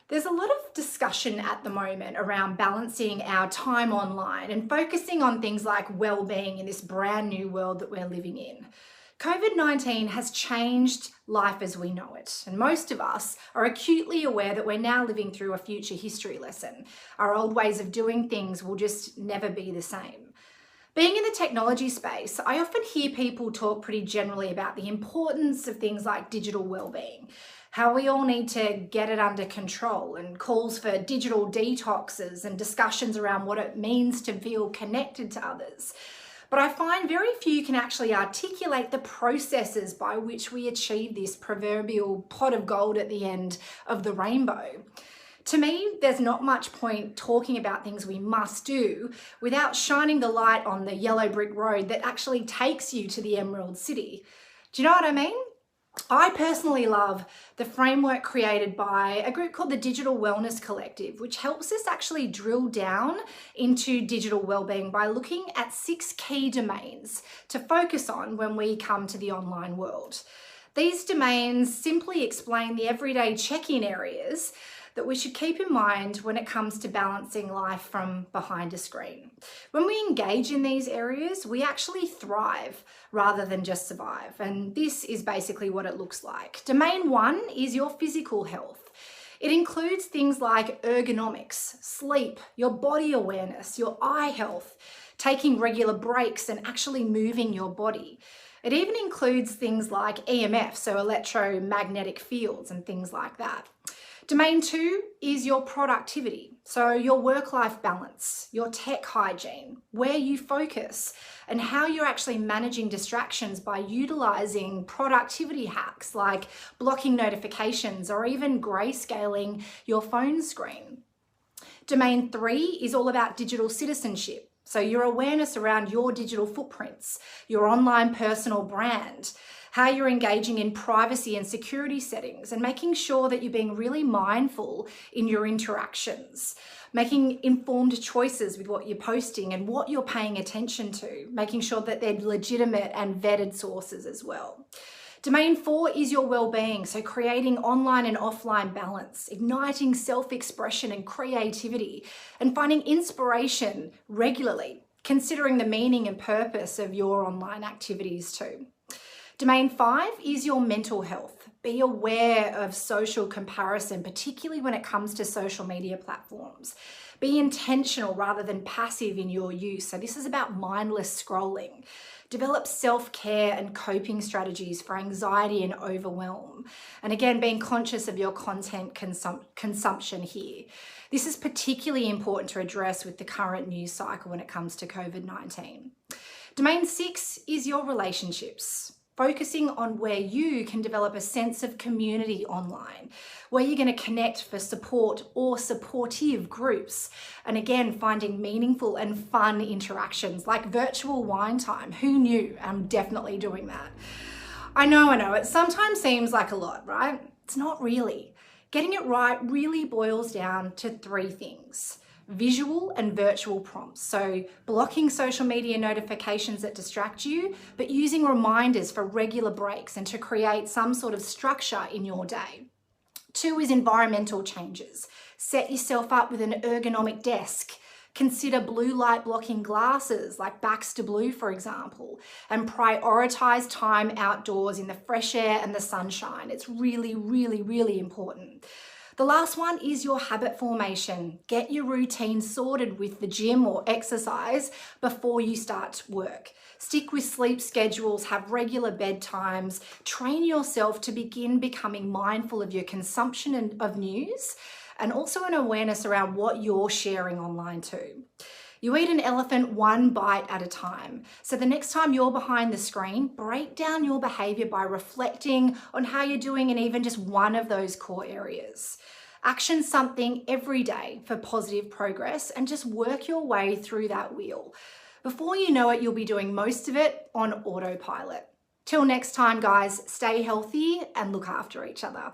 There's a lot of discussion at the moment around balancing our time online and focusing on things like well-being in this brand new world that we're living in. COVID-19 has changed life as we know it, and most of us are acutely aware that we're now living through a future history lesson. Our old ways of doing things will just never be the same. Being in the technology space, I often hear people talk pretty generally about the importance of things like digital well-being, how we all need to get it under control, and calls for digital detoxes and discussions around what it means to feel connected to others. But I find very few can actually articulate the processes by which we achieve this proverbial pot of gold at the end of the rainbow. To me, there's not much point talking about things we must do without shining the light on the yellow brick road that actually takes you to the Emerald City. Do you know what I mean? I personally love the framework created by a group called the Digital Wellness Collective, which helps us actually drill down into digital wellbeing by looking at 6 key domains to focus on when we come to the online world. These domains simply explain the everyday check-in areas that we should keep in mind when it comes to balancing life from behind a screen. When we engage in these areas, we actually thrive rather than just survive. And this is basically what it looks like. Domain 1 is your physical health. It includes things like ergonomics, sleep, your body awareness, your eye health, taking regular breaks and actually moving your body. It even includes things like EMF, so electromagnetic fields and things like that. Domain 2 is your productivity, so your work-life balance, your tech hygiene, where you focus, and how you're actually managing distractions by utilizing productivity hacks like blocking notifications or even grayscaling your phone screen. Domain 3 is all about digital citizenship, so your awareness around your digital footprints, your online personal brand, how you're engaging in privacy and security settings, and making sure that you're being really mindful in your interactions, making informed choices with what you're posting and what you're paying attention to, making sure that they're legitimate and vetted sources as well. Domain 4 is your well-being, so creating online and offline balance, igniting self-expression and creativity, and finding inspiration regularly, considering the meaning and purpose of your online activities too. Domain 5 is your mental health. Be aware of social comparison, particularly when it comes to social media platforms. Be intentional rather than passive in your use. So this is about mindless scrolling. Develop self-care and coping strategies for anxiety and overwhelm. And again, being conscious of your content consumption here. This is particularly important to address with the current news cycle when it comes to COVID-19. Domain 6 is your relationships. Focusing on where you can develop a sense of community online, where you're going to connect for support or supportive groups. And again, finding meaningful and fun interactions like virtual wine time. Who knew? I'm definitely doing that. I know, it sometimes seems like a lot, right? It's not really. Getting it right really boils down to 3 things. Visual and virtual prompts. So blocking social media notifications that distract you, but using reminders for regular breaks and to create some sort of structure in your day. 2 is environmental changes. Set yourself up with an ergonomic desk. Consider blue light blocking glasses like Baxter Blue, for example, and prioritize time outdoors in the fresh air and the sunshine. It's really, really, really important. The last one is your habit formation. Get your routine sorted with the gym or exercise before you start work. Stick with sleep schedules, have regular bedtimes, train yourself to begin becoming mindful of your consumption of news, and also an awareness around what you're sharing online too. You eat an elephant one bite at a time. So the next time you're behind the screen, break down your behavior by reflecting on how you're doing in even just one of those core areas. Action something every day for positive progress and just work your way through that wheel. Before you know it, you'll be doing most of it on autopilot. Till next time, guys, stay healthy and look after each other.